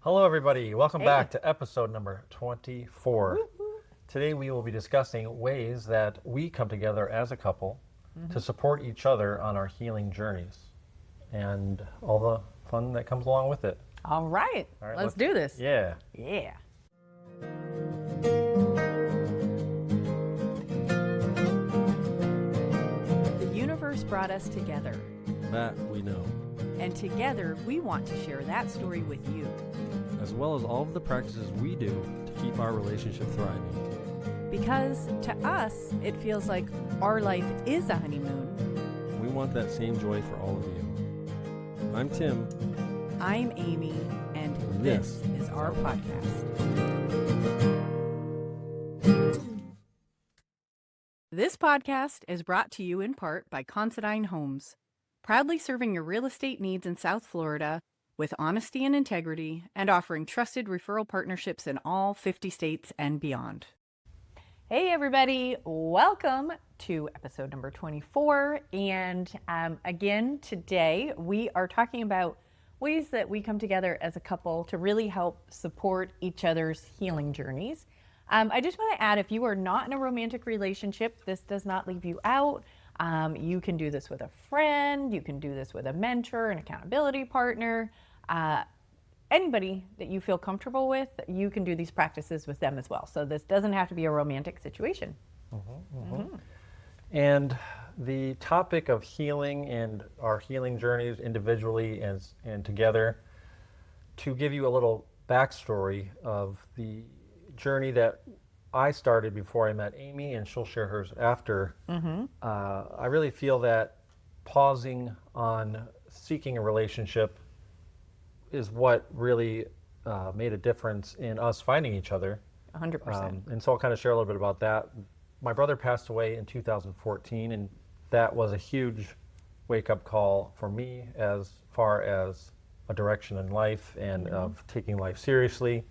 Hello, everybody. Welcome Hey. back to episode number 24. Today, we will be discussing ways that we come together as a couple to support each other on our healing journeys and all the fun that comes along with it. All right, All right, let's do this. Yeah. Yeah. The universe brought us together, That we know, and together we want to share that story with you. as well as all of the practices we do to keep our relationship thriving. Because to us, it feels like our life is a honeymoon. We want that same joy for all of you. I'm Tim. I'm Amy, and this is our podcast. This podcast is brought to you in part by Considine Homes, proudly serving your real estate needs in South Florida with honesty and integrity, and offering trusted referral partnerships in all 50 states and beyond. Hey everybody, welcome to episode number 24. And again, today we are talking about ways that we come together as a couple to really help support each other's healing journeys. I just want to add, if you are not in a romantic relationship, this does not leave you out. You can do this with a friend, you can do this with a mentor, an accountability partner, anybody that you feel comfortable with, you can do these practices with them as well. So this doesn't have to be a romantic situation. And the topic of healing and our healing journeys individually and together, to give you a little backstory of the journey that I started before I met Amy, and she'll share hers after. I really feel that pausing on seeking a relationship is what really made a difference in us finding each other. 100%. And so I'll kind of share a little bit about that. My brother passed away in 2014, and that was a huge wake-up call for me as far as a direction in life and of taking life seriously.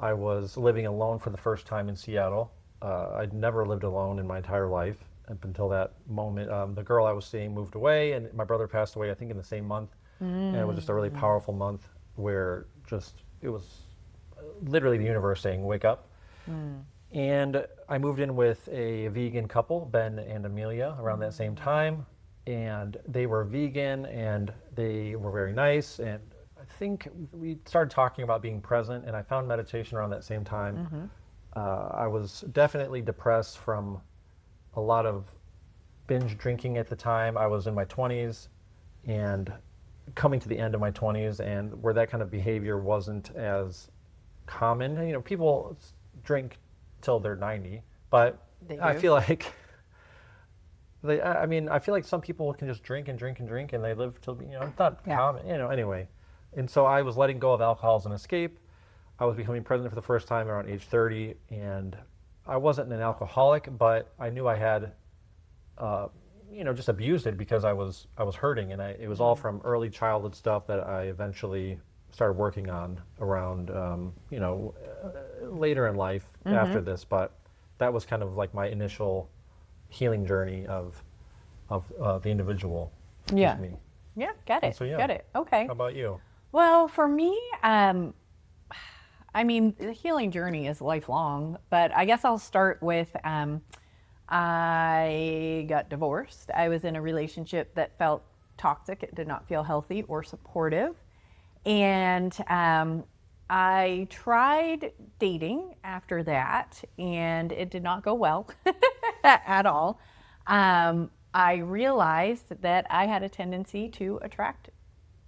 I was living alone for the first time in Seattle. I'd never lived alone in my entire life up until that moment. The girl I was seeing moved away, and my brother passed away, I think, in the same month. And it was just a really powerful month where it was literally the universe saying, wake up. And I moved in with a vegan couple, Ben and Amelia, around that same time. And they were vegan and they were very nice. And I think we started talking about being present, and I found meditation around that same time. I was definitely depressed from a lot of binge drinking at the time. I was in my 20s and coming to the end of my 20s, and where that kind of behavior wasn't as common. You know, people drink till they're 90, but I feel like I feel like some people can just drink and drink and drink and they live till, it's not common, anyway. And so I was letting go of alcohol as an escape. I was becoming present for the first time around age 30, and I wasn't an alcoholic, but I knew I had just abused it because I was hurting, and it was all from early childhood stuff that I eventually started working on around later in life after this. But that was kind of like my initial healing journey of the individual. Yeah. Me. Yeah, got it. So, yeah. Got it. Okay. How about you? Well, for me, the healing journey is lifelong, but I guess I'll start with I got divorced. I was in a relationship that felt toxic. It did not feel healthy or supportive. And I tried dating after that, and it did not go well at all. I realized that I had a tendency to attract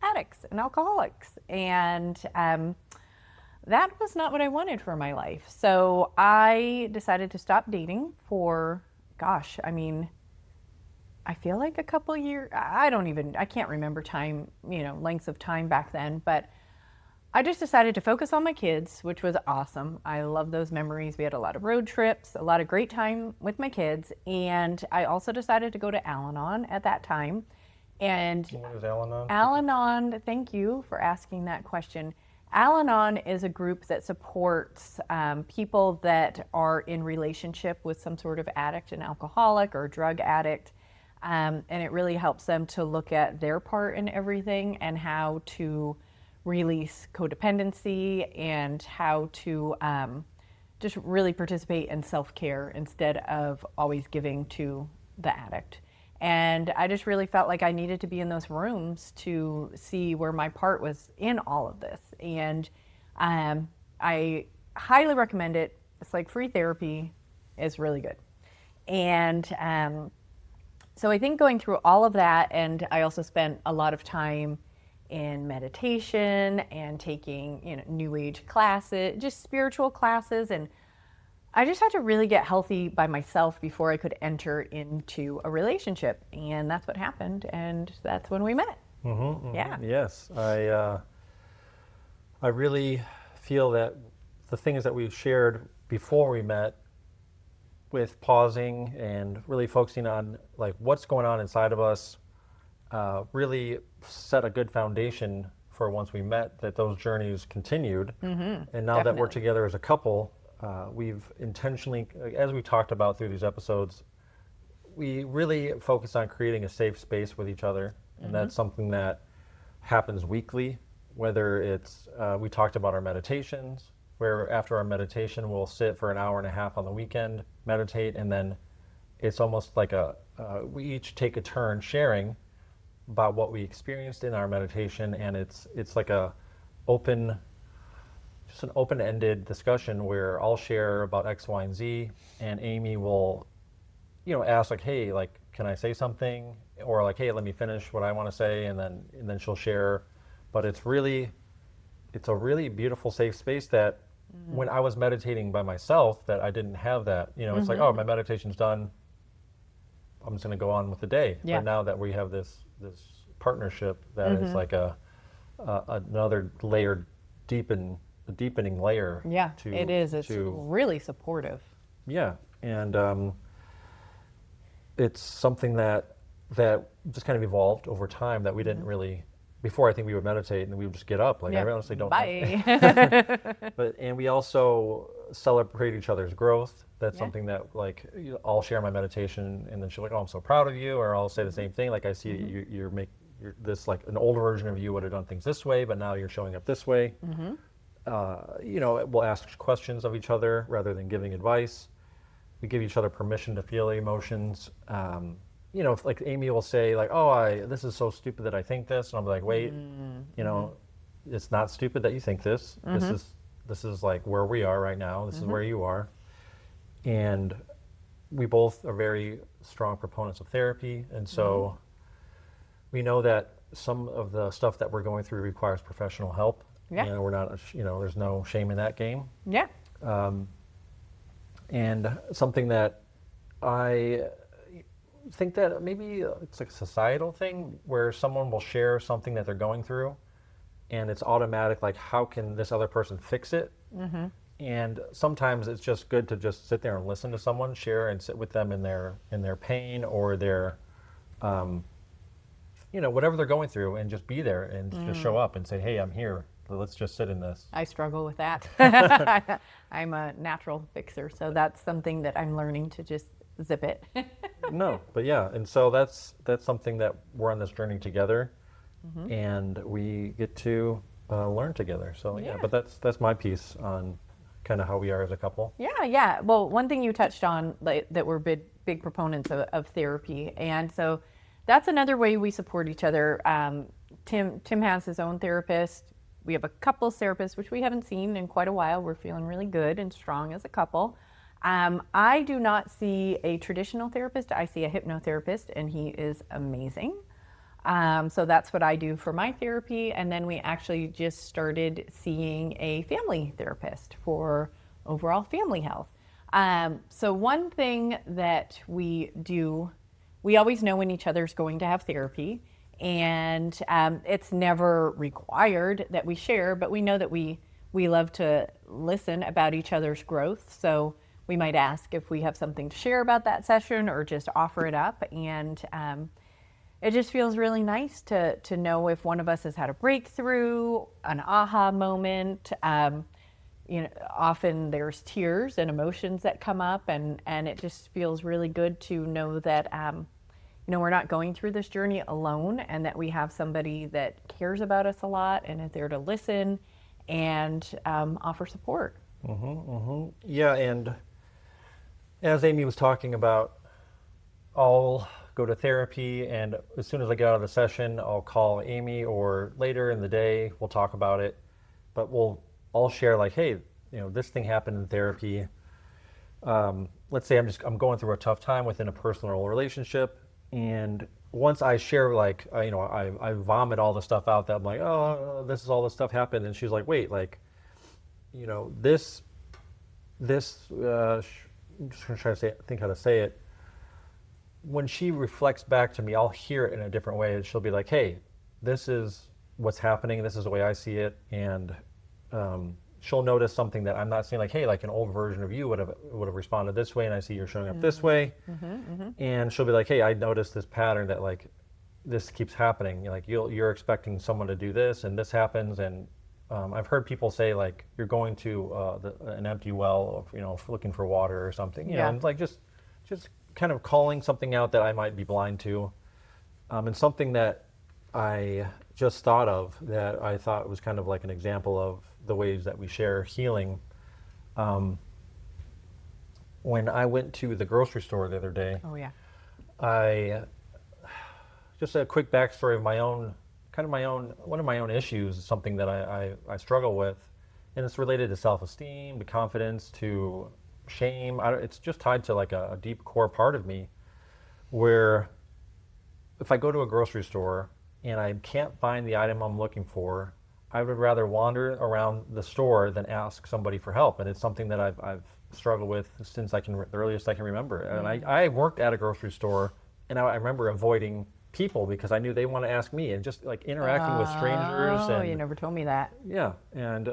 addicts and alcoholics, and that was not what I wanted for my life. So I decided to stop dating for, I feel like a couple years. I can't remember time, lengths of time back then, but I just decided to focus on my kids, which was awesome. I love those memories. We had a lot of road trips, a lot of great time with my kids. And I also decided to go to Al-Anon at that time. And What is Al-Anon? Al-Anon, thank you for asking that question. Al-Anon is a group that supports people that are in relationship with some sort of addict, an alcoholic or drug addict. And it really helps them to look at their part in everything and how to release codependency and how to just really participate in self-care instead of always giving to the addict. And I just really felt like I needed to be in those rooms to see where my part was in all of this. And I highly recommend it. It's like free therapy is really good. And so I think going through all of that, and I also spent a lot of time in meditation and taking, new age classes, just spiritual classes. And I just had to really get healthy by myself before I could enter into a relationship. And that's what happened. And that's when we met. Mm-hmm, mm-hmm. Yeah. Yes. I really feel that the things that we shared before we met, with pausing and really focusing on like what's going on inside of us, really set a good foundation for once we met, that those journeys continued. Mm-hmm, and now that we're together as a couple, we've intentionally, as we talked about through these episodes, we really focus on creating a safe space with each other. And that's something that happens weekly, whether it's, we talked about our meditations, where after our meditation, we'll sit for an hour and a half on the weekend, meditate, and then it's almost like we each take a turn sharing about what we experienced in our meditation, and it's like just an open-ended discussion where I'll share about X, Y, and Z, and Amy will, ask like, hey, like, can I say something? Or like, hey, let me finish what I want to say, and then she'll share. But it's a really beautiful, safe space that when I was meditating by myself, that I didn't have that. It's like, oh, my meditation's done, I'm just going to go on with the day. Yeah. But now that we have this partnership, that is like another layer, a deepening layer. Yeah, it is. It's really supportive. Yeah, and it's something that just kind of evolved over time, that we didn't really. Before, I think we would meditate and we would just get up. Like, I honestly don't. Bye. And we also celebrate each other's growth. That's something that, like, I'll share my meditation, and then she's like, "Oh, I'm so proud of you," or I'll say the same thing. Like, I see you're this, like, an older version of you would have done things this way, but now you're showing up this way. We'll ask questions of each other rather than giving advice. We give each other permission to feel emotions. Like Amy will say, like, oh, this is so stupid that I think this, and I'm like, wait, it's not stupid that you think this. This is like where we are right now. This is where you are, and we both are very strong proponents of therapy, and so we know that some of the stuff that we're going through requires professional help. Yeah. We're not, there's no shame in that game. Yeah. And something that I think that maybe it's like a societal thing where someone will share something that they're going through, and it's automatic, like, how can this other person fix it? And sometimes it's just good to just sit there and listen to someone share and sit with them in their pain or their whatever they're going through, and just be there and just show up and say, hey, I'm here, let's just sit in this. I struggle with that. I'm a natural fixer, so that's something that I'm learning to just zip it. No, but yeah, and so that's something that we're on this journey together, and we get to learn together. So yeah, but that's my piece on kind of how we are as a couple. Yeah. Well, one thing you touched on, like, that we're big proponents of therapy, and so that's another way we support each other. Tim has his own therapist. We have a couples therapist, which we haven't seen in quite a while. We're feeling really good and strong as a couple. I do not see a traditional therapist. I see a hypnotherapist, and he is amazing. So that's what I do for my therapy. And then we actually just started seeing a family therapist for overall family health. So one thing that we do, we always know when each other's going to have therapy, and it's never required that we share, but we know that we love to listen about each other's growth. So we might ask if we have something to share about that session, or just offer it up. And it just feels really nice to know if one of us has had a breakthrough, an aha moment. Often there's tears and emotions that come up, and it just feels really good to know that, we're not going through this journey alone, and that we have somebody that cares about us a lot and is there to listen and offer support. Yeah, and as Amy was talking about, I'll go to therapy, and as soon as I get out of the session, I'll call Amy, or later in the day, we'll talk about it. But I'll share like, hey, this thing happened in therapy. Let's say I'm going through a tough time within a personal relationship, and once I share, like, I vomit all the stuff out that I'm like, oh, this is all this stuff happened, and she's like, wait, like, this, I'm just gonna try to think how to say it. When she reflects back to me, I'll hear it in a different way. She'll be like, hey, this is what's happening. This is the way I see it. And she'll notice something that I'm not seeing, like, hey, like an old version of you would have responded this way, and I see you're showing up this way. And she'll be like, hey, I noticed this pattern that, like, this keeps happening. Like, you're expecting someone to do this, and this happens. And I've heard people say, like, you're going to an empty well, looking for water or something. You know, and like just kind of calling something out that I might be blind to. And something that I just thought of that I thought was kind of like an example of the ways that we share healing. When I went to the grocery store the other day, just a quick backstory of one of my own issues, something that I struggle with, and it's related to self-esteem, to confidence, to shame. It's just tied to like a deep core part of me, where if I go to a grocery store and I can't find the item I'm looking for, I would rather wander around the store than ask somebody for help. And it's something that I've struggled with since the earliest I can remember. And I worked at a grocery store, and I remember avoiding people because I knew they want to ask me, and just like interacting with strangers. Oh, you never told me that. Yeah, and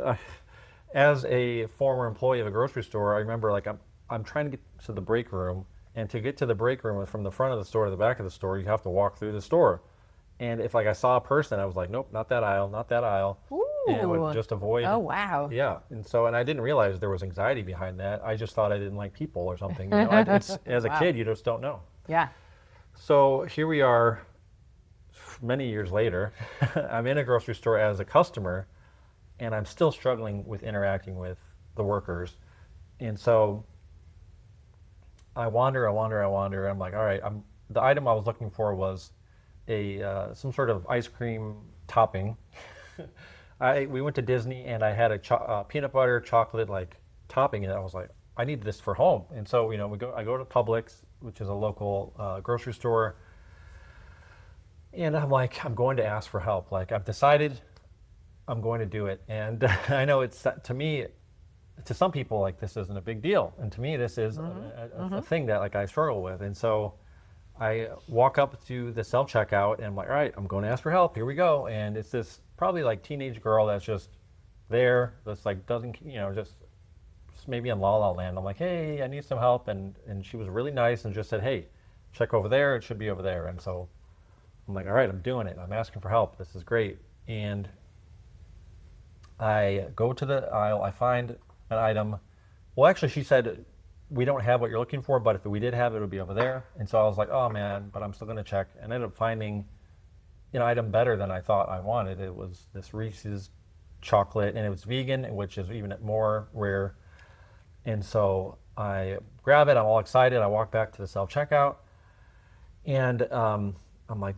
as a former employee of a grocery store, I remember like I'm trying to get to the break room, and to get to the break room from the front of the store to the back of the store, you have to walk through the store. And if like I saw a person, I was like, nope, not that aisle, not that aisle. Ooh. And I would just avoid. Oh, wow. Yeah, and I didn't realize there was anxiety behind that. I just thought I didn't like people or something. As a kid, you just don't know. Yeah. So here we are, many years later. I'm in a grocery store as a customer, and I'm still struggling with interacting with the workers. And so I wander. I'm like, all right, the item I was looking for was some sort of ice cream topping. We went to Disney, and I had a peanut butter chocolate like topping, and I was like, I need this for home. And so I go to Publix, which is a local grocery store, and I'm like, I'm going to ask for help. Like, I've decided I'm going to do it. And I know to me, to some people, like, this isn't a big deal. And to me, this is a thing that like I struggle with. And so I walk up to the self-checkout, and I'm like, all right, I'm going to ask for help. Here we go. And it's this probably like teenage girl that's just there, that's like doesn't, just maybe in La La Land. I'm like, hey, I need some help. And she was really nice and just said, hey, check over there. It should be over there. And so I'm like, all right, I'm doing it. I'm asking for help. This is great. And I go to the aisle. I find an item. Well, actually, she said, we don't have what you're looking for, but if we did have it, it would be over there. And so I was like, oh, man, but I'm still going to check. And I ended up finding an item better than I thought I wanted. It was this Reese's chocolate, and it was vegan, which is even more rare. And so I grab it. I'm all excited. I walk back to the self-checkout, and I'm like,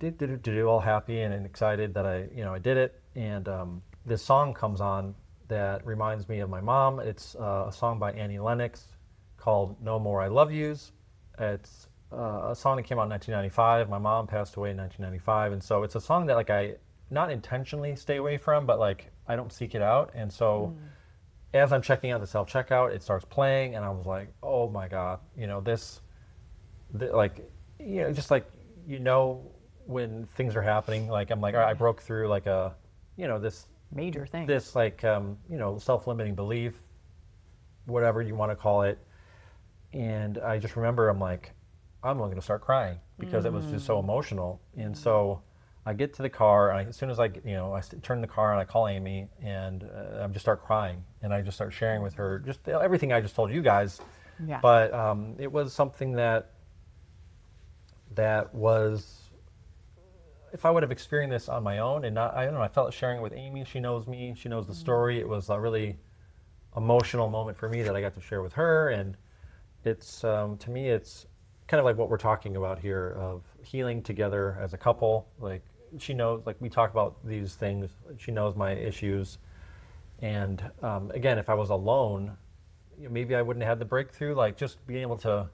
all happy and excited that I did it. And this song comes on that reminds me of my mom. It's a song by Annie Lennox called No More I Love Yous. It's a song that came out in 1995. My mom passed away in 1995. And so it's a song that like I not intentionally stay away from, but like I don't seek it out. And so as I'm checking out the self-checkout, it starts playing, and I was like, oh my God, just like, when things are happening, like I'm like, all right, I broke through like this major thing, this like self-limiting belief, whatever you want to call it. And I just remember I'm like, I'm going to start crying because it was just so emotional. And so I get to the car, and as soon as I turn the car, and I call Amy, and I just start crying, and I just start sharing with her just everything I just told you guys. Yeah. But it was something that that was, if I would have experienced this on my own and not, I don't know, I felt sharing it with Amy. She knows me, she knows the story. It was a really emotional moment for me that I got to share with her. And it's, to me, it's kind of like what we're talking about here of healing together as a couple. Like she knows, like we talk about these things, she knows my issues. And again, if I was alone, maybe I wouldn't have had the breakthrough. Like just being able to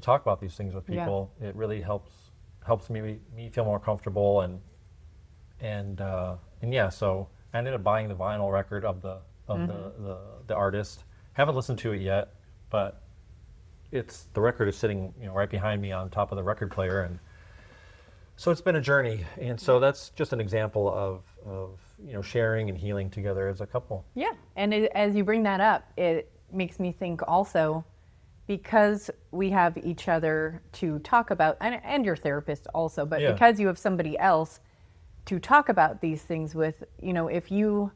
talk about these things with people, it really helps me feel more comfortable. And yeah, so I ended up buying the vinyl record of the artist. Haven't listened to it yet, but the record is sitting right behind me on top of the record player, and so it's been a journey. And so that's just an example of sharing and healing together as a couple. Yeah, and as you bring that up, it makes me think also, because we have each other to talk about, and your therapist also, but because you have somebody else to talk about these things with, if you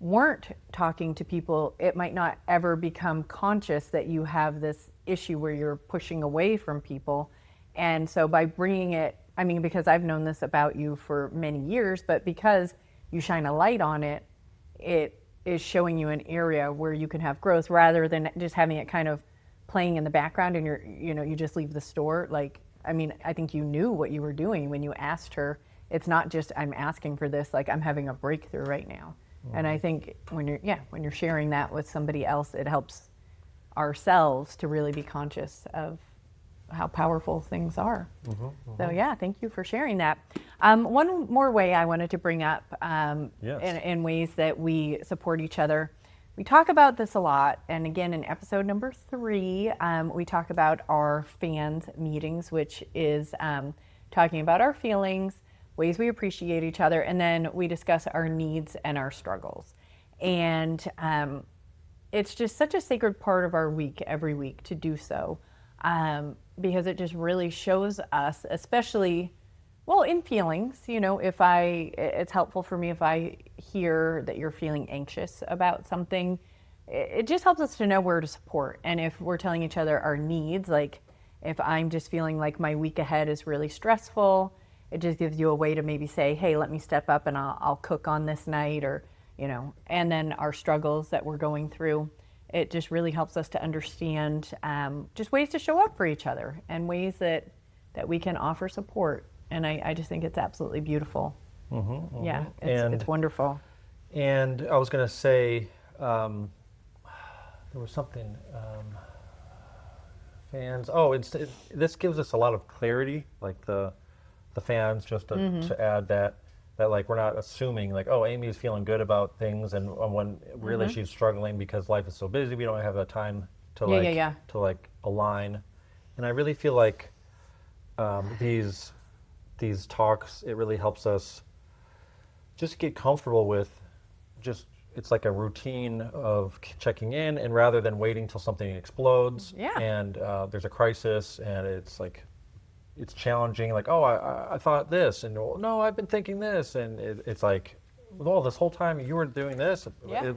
weren't talking to people, it might not ever become conscious that you have this issue where you're pushing away from people. And so by bringing it, because I've known this about you for many years, but because you shine a light on it, it is showing you an area where you can have growth rather than just having it kind of playing in the background and you just leave the store. Like, I think you knew what you were doing when you asked her. It's not just I'm asking for this, like I'm having a breakthrough right now. And I think when you're sharing that with somebody else, it helps ourselves to really be conscious of how powerful things are. So yeah, thank you for sharing that. One more way I wanted to bring up in ways that we support each other. We talk about this a lot, and again in episode number 3, we talk about our fans meetings, which is talking about our feelings, ways we appreciate each other, and then we discuss our needs and our struggles. And it's just such a sacred part of our week every week to do so, because it just really shows us, especially, in feelings, it's helpful for me if I hear that you're feeling anxious about something. It just helps us to know where to support. And if we're telling each other our needs, like if I'm just feeling like my week ahead is really stressful, it just gives you a way to maybe say, hey, let me step up and I'll cook on this night, or, and then our struggles that we're going through. It just really helps us to understand just ways to show up for each other and ways that we can offer support. And I just think it's absolutely beautiful. Yeah, it's wonderful. And I was going to say, there was something, fans, this gives us a lot of clarity, like the fans, just to add that like we're not assuming like, oh, Amy's feeling good about things, and when really she's struggling because life is so busy, we don't have the time to to like align. And I really feel like these talks, it really helps us just get comfortable with it's like a routine of checking in, and rather than waiting till something explodes and there's a crisis and it's like it's challenging, like, oh, I thought this, and no, I've been thinking this, and it's like, well, this whole time you were doing this.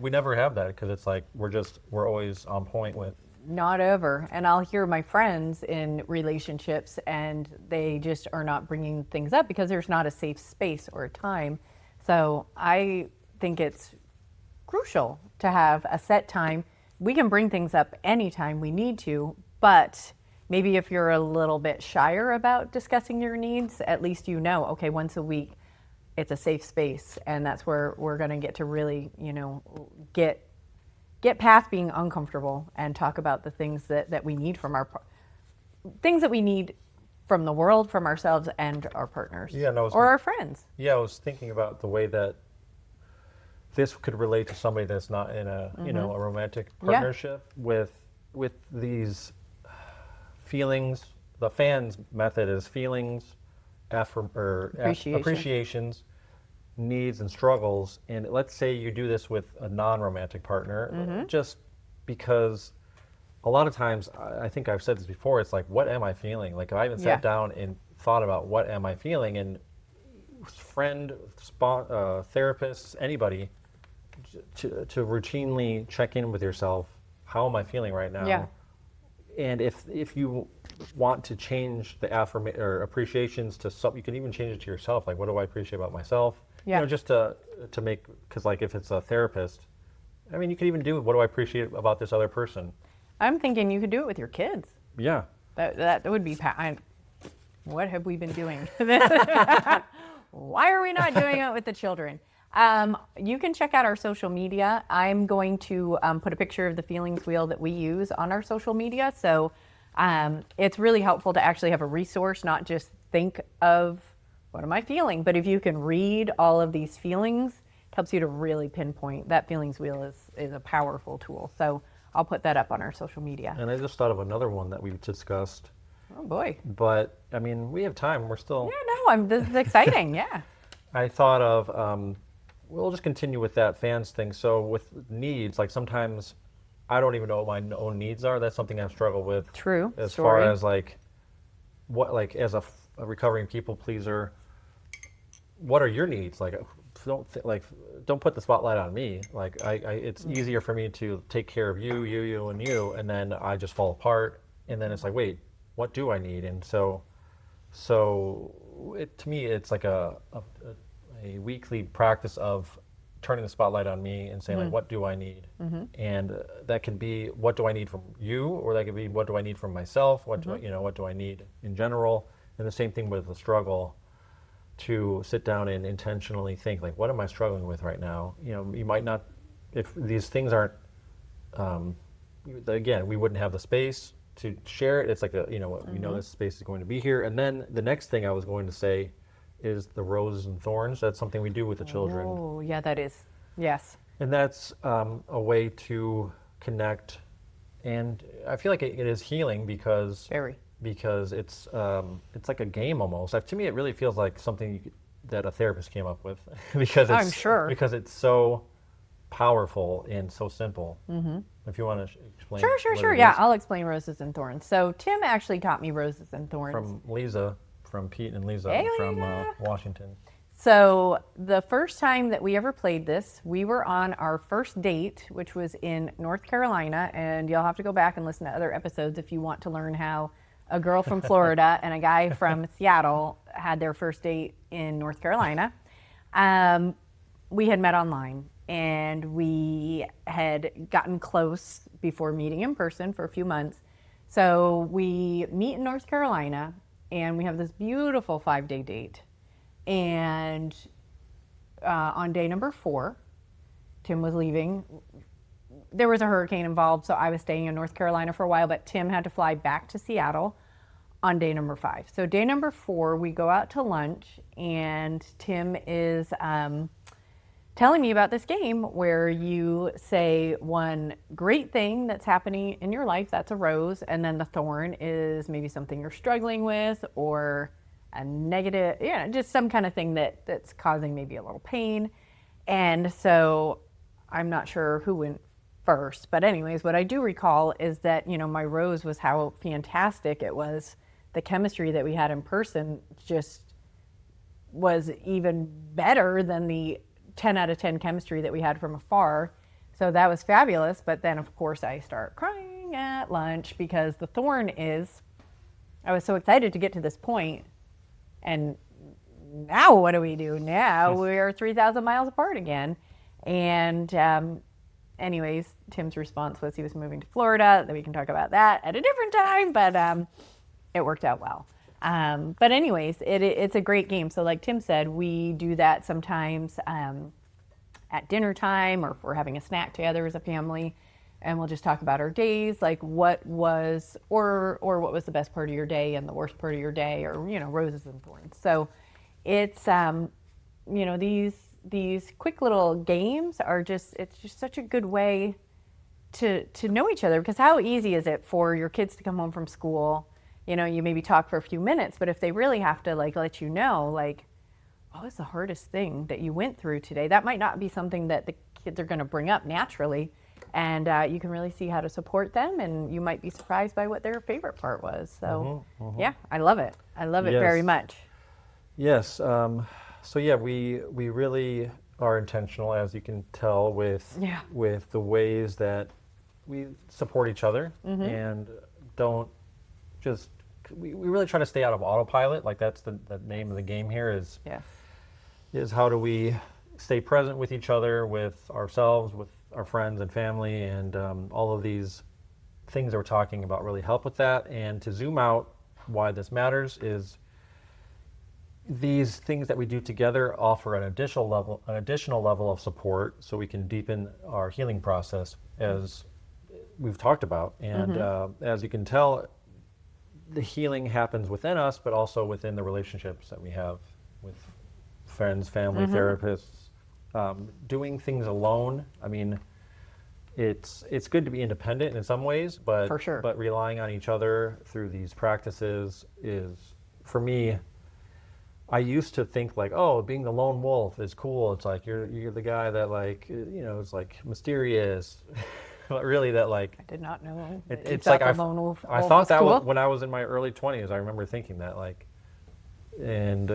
We never have that, because it's like we're always on point with. Not ever. And I'll hear my friends in relationships and they just are not bringing things up because there's not a safe space or a time. So I think it's crucial to have a set time. We can bring things up anytime we need to, but maybe if you're a little bit shyer about discussing your needs, at least okay, once a week, it's a safe space, and that's where we're going to get to really, get past being uncomfortable and talk about the things that we need from the world, from ourselves, and our partners, or our friends. Yeah, I was thinking about the way that this could relate to somebody that's not in a a romantic partnership with these feelings. The fans method is feelings, appreciations, needs, and struggles. And let's say you do this with a non-romantic partner, just because a lot of times, I think I've said this before, it's like, what am I feeling? Like, if I haven't sat down and thought about what am I feeling, and friend, therapists, anybody, to routinely check in with yourself, how am I feeling right now? And if you want to change the or appreciations to something, you can even change it to yourself. Like, what do I appreciate about myself? Yeah. You know, just to make, because like if it's a therapist, I mean, you can even do, what do I appreciate about this other person? I'm thinking you could do it with your kids. Yeah. That would be, what have we been doing? Why are we not doing it with the children? You can check out our social media. I'm going to put a picture of the feelings wheel that we use on our social media. So it's really helpful to actually have a resource, not just think of what am I feeling, but if you can read all of these feelings, it helps you to really pinpoint. That feelings wheel is a powerful tool. So I'll put that up on our social media. And I just thought of another one that we've discussed. Oh boy. But I mean, we have time. We're still. Yeah, no, this is exciting. Yeah. I thought of, we'll just continue with that fans thing. So with needs, like sometimes I don't even know what my own needs are. That's something I've struggled with. True. As Story. far as like, what, like as a recovering people pleaser, what are your needs? Like, don't put the spotlight on me. Like, it's easier for me to take care of you, and then I just fall apart. And then it's like, wait, what do I need? And so to me, it's like a weekly practice of turning the spotlight on me and saying, like, what do I need? And that can be, what do I need from you? Or that could be, what do I need from myself? What do I need in general? And the same thing with the struggle, to sit down and intentionally think, like, what am I struggling with right now? You know, you might not, if these things aren't, again, we wouldn't have the space to share it. It's like, we know this space is going to be here. And then the next thing I was going to say is the roses and thorns. That's something we do with the children. Oh, yeah, that is. Yes. And that's a way to connect. And I feel like it is healing because Very. It's like a game almost. To me, it really feels like something that a therapist came up with because I'm sure. Because it's so powerful and so simple. If you want to explain. Sure. Yeah, I'll explain roses and thorns. So Tim actually taught me roses and thorns. From Pete and Lisa Hey, from Lisa. Washington. So the first time that we ever played this, we were on our first date, which was in North Carolina, and you'll have to go back and listen to other episodes if you want to learn how a girl from Florida and a guy from Seattle had their first date in North Carolina. We had met online, and we had gotten close before meeting in person for a few months. So we meet in North Carolina, and we have this beautiful 5-day date. And on day number 4, Tim was leaving. There was a hurricane involved, so I was staying in North Carolina for a while, but Tim had to fly back to Seattle on day number 5. So day number 4, we go out to lunch, and Tim is telling me about this game where you say one great thing that's happening in your life, that's a rose, and then the thorn is maybe something you're struggling with, or a negative, just some kind of thing that's causing maybe a little pain. And so I'm not sure who went first, but anyways, what I do recall is that, my rose was how fantastic it was. The chemistry that we had in person just was even better than the 10 out of 10 chemistry that we had from afar. So that was fabulous. But then, of course, I start crying at lunch because the thorn is, I was so excited to get to this point. And now what do we do? Now we're 3,000 miles apart again. And anyways, Tim's response was he was moving to Florida. That we can talk about that at a different time, but it worked out well. But anyways, it's a great game. So like Tim said, we do that sometimes at dinner time, or if we're having a snack together as a family, and we'll just talk about our days, like what was, or what was the best part of your day and the worst part of your day, or, roses and thorns. So it's, these quick little games it's just such a good way to know each other, because how easy is it for your kids to come home from school, you maybe talk for a few minutes, but if they really have to let you know, what was the hardest thing that you went through today? That might not be something that the kids are going to bring up naturally. And you can really see how to support them, and you might be surprised by what their favorite part was. So, yeah, I love it. I love it very much. Yes. So yeah, we really are intentional, as you can tell, with the ways that we support each other and don't just we really try to stay out of autopilot. Like that's the name of the game here Yes. is how do we stay present with each other, with ourselves, with our friends and family, and all of these things that we're talking about really help with that. And to zoom out, why this matters is these things that we do together offer an additional level of support, so we can deepen our healing process, as we've talked about. And as you can tell, the healing happens within us, but also within the relationships that we have with friends, family, therapists. Doing things alone, I mean, it's good to be independent in some ways, but For sure. but relying on each other through these practices is, for me, I used to think like, oh, being the lone wolf is cool. It's like you're the guy that, like, it's like mysterious. But really, that, like, I did not know. it's like I Lone thought Wolf that was cool. when I was in my early 20s. I remember thinking that, like, and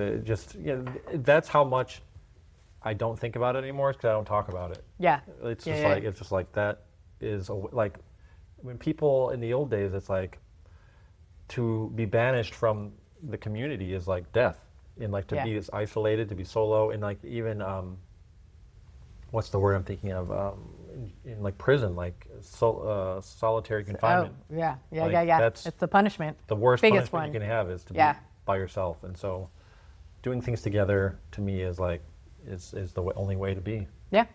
that's how much I don't think about it anymore, because I don't talk about it. Yeah. It's Yeah, just yeah. like it's just like that is like when people in the old days, it's like to be banished from the community is like death, and like to be isolated, to be solo, and like even what's the word I'm thinking of, in like prison, like solitary confinement. Oh, yeah. Like, It's the punishment. The worst Biggest punishment you one. can have is to be Yeah. by yourself, and so doing things together to me is like is the only way to be. Yeah.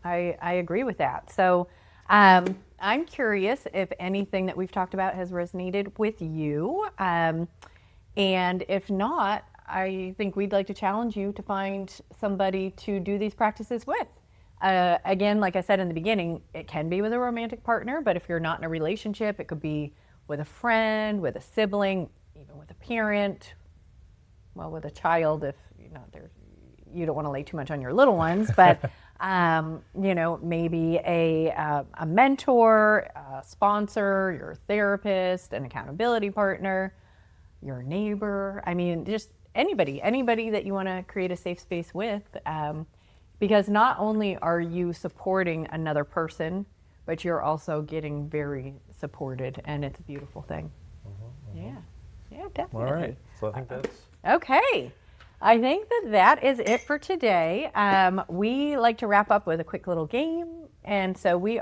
I agree with that. So I'm curious if anything that we've talked about has resonated with you. And if not, I think we'd like to challenge you to find somebody to do these practices with. Again, like I said in the beginning, it can be with a romantic partner, but if you're not in a relationship, it could be with a friend, with a sibling, even with a parent, well, with a child if you don't want to lay too much on your little ones, but maybe a mentor, a sponsor, your therapist, an accountability partner, your neighbor. I mean, just anybody that you want to create a safe space with, because not only are you supporting another person, but you're also getting very supported, and it's a beautiful thing. Yeah, definitely. All right, so I think that's Okay. I think that is it for today. We like to wrap up with a quick little game. And so we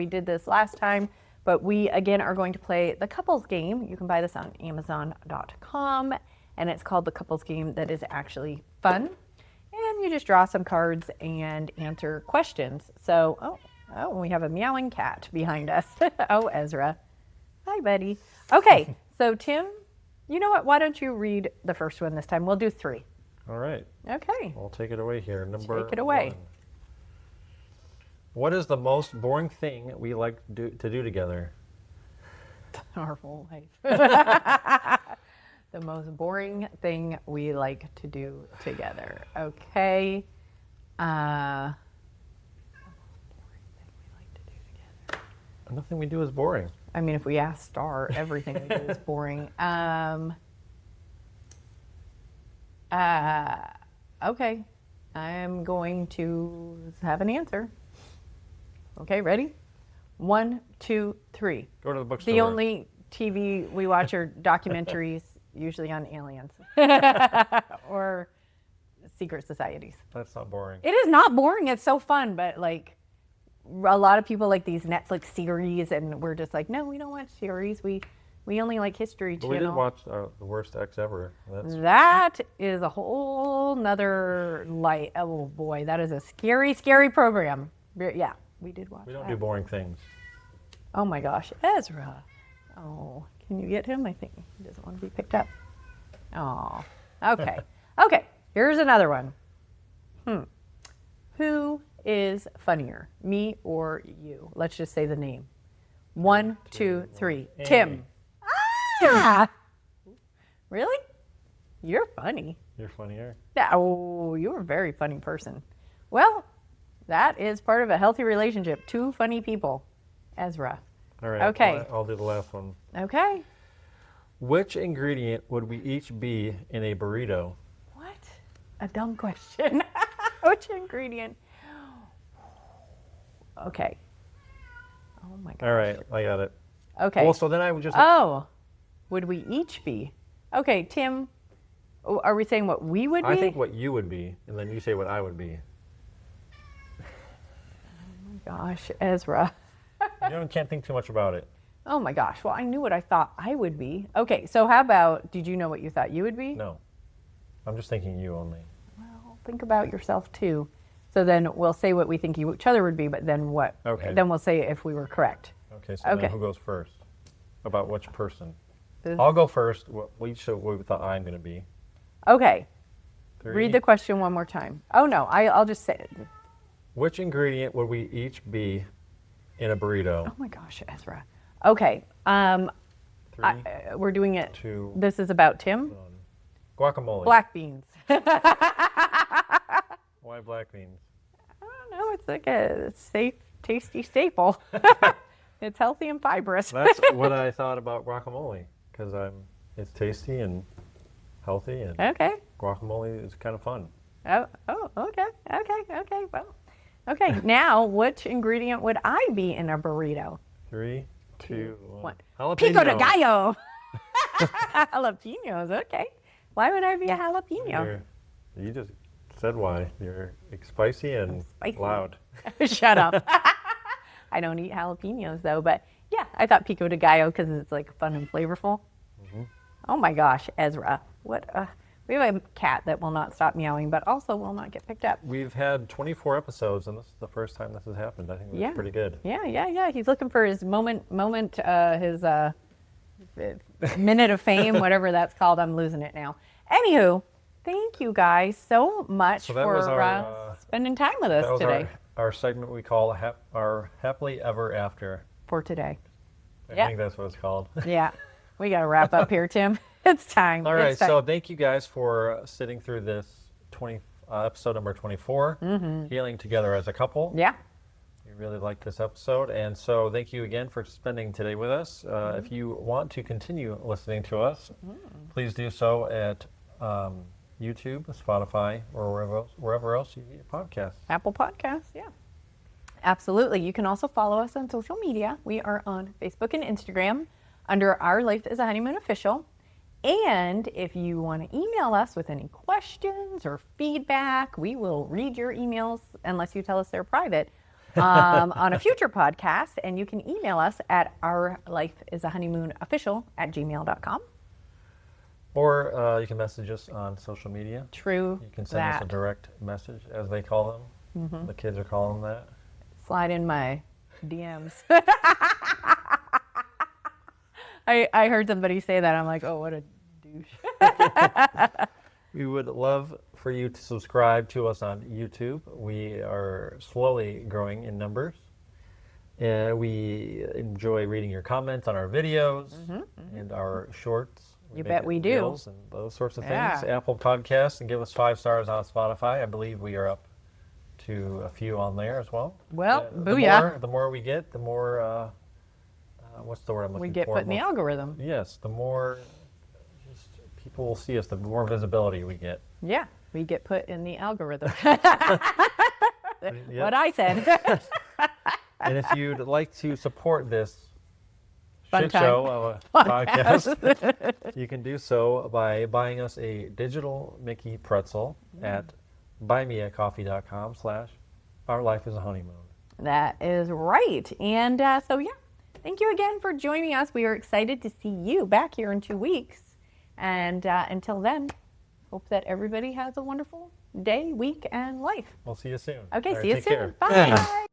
did this last time, but we again are going to play the couples game. You can buy this on Amazon.com, and it's called the couples game. That is actually fun. And you just draw some cards and answer questions. So, we have a meowing cat behind us. Oh, Ezra. Hi, buddy. Okay, so Tim, you know what? Why don't you read the first one this time? We'll do 3. all right. Okay. I'll take it away here. Number Take it away. 1. What is the most boring thing we like to do together? Our whole life. The most boring thing we like to do together. Okay. Nothing we do is boring. I mean, if we ask Star, everything we do is boring. Okay. I'm going to have an answer. Okay, ready? 1, 2, 3. Go to the bookstore. The only TV we watch are documentaries, usually on aliens or secret societies. That's not boring. It is not boring. It's so fun, but like a lot of people like these Netflix series, and we're just like, no, we don't watch series. We only like History But Channel. we did watch The Worst Ex Ever. That is a whole nother light. Oh boy, that is a scary, scary program. Yeah, we did watch. We don't that. do boring things. Oh my gosh, Ezra. Oh, can you get him? I think he doesn't want to be picked up. Oh, okay. Okay, here's another one. Who is funnier, me or you? Let's just say the name. 1, 2, 3. Tim. Ah! Really? You're funny. You're funnier. Oh, you're a very funny person. Well, that is part of a healthy relationship. 2 funny people. Ezra. All right. Okay. I'll do the last one. Okay. Which ingredient would we each be in a burrito? What? A dumb question. Which ingredient? Okay. Oh my gosh. All right, I got it. Okay. Well, so then I would just. Oh. would we each be? Okay, Tim, are we saying what we would be? I think what you would be, and then you say what I would be. Gosh, Ezra. You can't think too much about it. Oh my gosh. Well, I knew what I thought I would be. Okay, so how about, did you know what you thought you would be? No. I'm just thinking you only. Well, think about yourself too. So then we'll say what we think each other would be, but then what? Okay. Then we'll say if we were correct. Okay, so Okay. then who goes first? About which person? This- I'll go first. We each show what we thought I'm going to be. Okay. 3. Read the question one more time. Oh no, I'll just say it. Which ingredient would we each be in a burrito? Oh my gosh, Ezra. Okay. 3, We're doing it. 2, This is about Tim. guacamole. Black beans. Why black beans? I don't know. It's like a safe, tasty staple. It's healthy and fibrous. That's what I thought about guacamole, because it's tasty and healthy, and Okay. guacamole is kind of fun. Oh, okay. Well, okay. Now, which ingredient would I be in a burrito? 3, 2, 1. One. Pico de gallo. Jalapenos. Okay. Why would I be a jalapeno? You just said why. You're spicy and Spicy. loud. Shut up. I don't eat jalapenos though, but yeah, I thought pico de gallo because it's like fun and flavorful. Mm-hmm. Oh my gosh, Ezra. We have a cat that will not stop meowing, but also will not get picked up. We've had 24 episodes, and this is the first time this has happened. I think that's pretty good. Yeah. He's looking for his his minute of fame, whatever that's called. I'm losing it now. Anywho, thank you guys so much So that was for our, spending time with us That was today. our segment we call our Happily Ever After. For today. I Yeah. think that's what it's called. Yeah. We got to wrap up here, Tim. It's time. All right, It's time. so thank you guys for sitting through this episode number 24, Healing Together as a Couple. Yeah. We really liked this episode, and so thank you again for spending today with us. If you want to continue listening to us, please do so at YouTube, Spotify, or wherever else you get your podcasts. Apple Podcasts, yeah. Absolutely. You can also follow us on social media. We are on Facebook and Instagram under Our Life is a Honeymoon Official. And if you want to email us with any questions or feedback, we will read your emails, unless you tell us they're private, on a future podcast. And you can email us at ourlifeisahoneymoonofficial@gmail.com. Or you can message us on social media. True. You can send us a direct message, as they call them. The kids are calling them that. Slide in my DMs. I heard somebody say that. I'm like, oh, what a douche. We would love for you to subscribe to us on YouTube. We are slowly growing in numbers. We enjoy reading your comments on our videos and our shorts. You make bet we do. reels and those sorts of Yeah. things. Apple Podcasts, and give us 5 stars on Spotify. I believe we are up to a few on there as well. Well, The booyah. the more we get, the more, what's the word I'm looking for? We get put in the algorithm. Yes, the more just people will see us, the more visibility we get. Yeah, we get put in the algorithm. Yep. What I said. And if you'd like to support this Fun shit time show of a podcast, you can do so by buying us a digital Mickey pretzel at buymeacoffee.com/ourlifeisahoneymoon. That is right. And so, yeah, thank you again for joining us. We are excited to see you back here in 2 weeks. And until then, hope that everybody has a wonderful day, week, and life. We'll see you soon. Okay, All right, see you take soon. care. Bye.